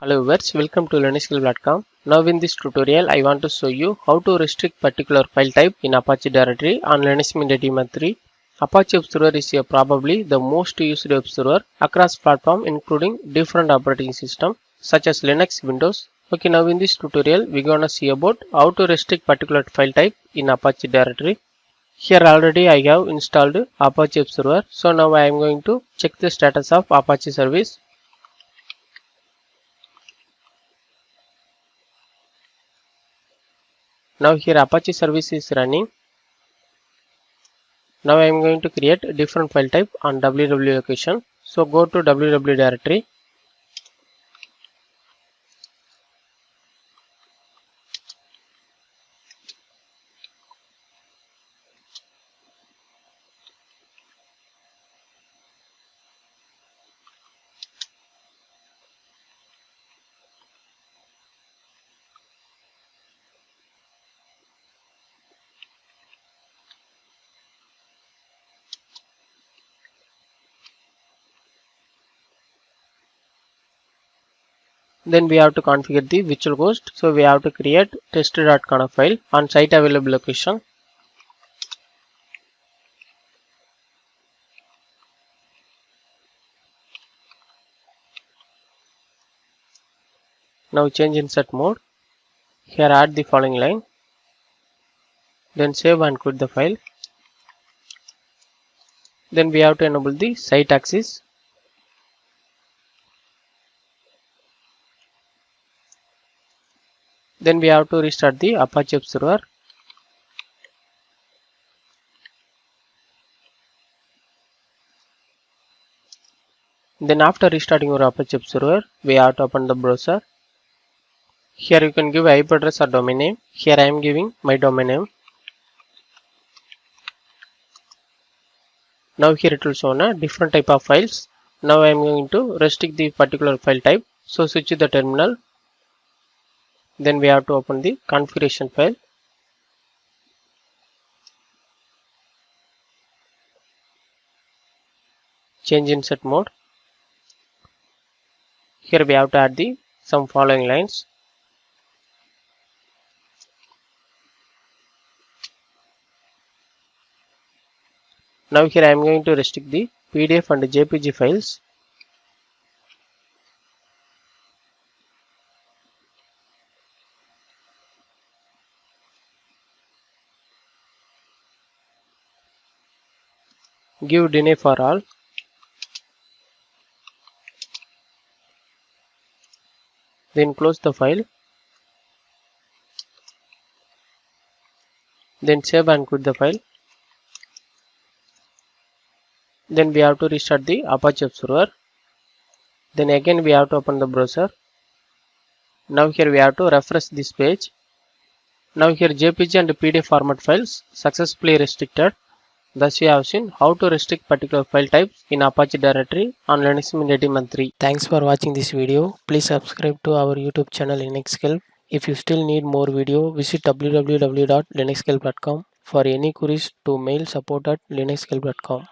Hello viewers, welcome to learningskill.com. Now in this tutorial I want to show you how to restrict particular file type in Apache directory on Linux Mint Daemon 3. Apache Web Server is probably the most used web server across platform, including different operating systems such as Linux, Windows. Okay, now in this tutorial we're gonna see about how to restrict particular file type in Apache directory. Here already I have installed Apache Web Server. So now I am going to check the status of Apache service. Now here Apache service is running. Now I am going to create a different file type on www location. So go to www directory. Then we have to configure the virtual host. So we have to create test.conf file on site available location. Now change insert mode. Here add the following line. Then save and quit the file. Then we have to enable the site access. Then we have to restart the Apache Web Server. Then after restarting your Apache Web Server, we have to open the browser. Here you can give IP address or domain name. Here I am giving my domain name. Now here it will show a different type of files. Now I am going to restrict the particular file type. So switch to the terminal. Then we have to open the configuration file. Change insert mode. Here we have to add the some following lines. Now here I am going to restrict the PDF and JPG files. Give deny for all. Then close the file. Then save and quit the file. Then we have to restart the Apache Web Server. Then again we have to open the browser. Now here we have to refresh this page. Now here JPG and PDF format files successfully restricted. Thus we have seen how to restrict particular file types in Apache directory on Linux Mint Daemon 3. Thanks for watching this video. Please subscribe to our YouTube channel LinuxKelp. If you still need more video, visit www.linuxkelp.com. For any queries to mail support@linuxkelp.com.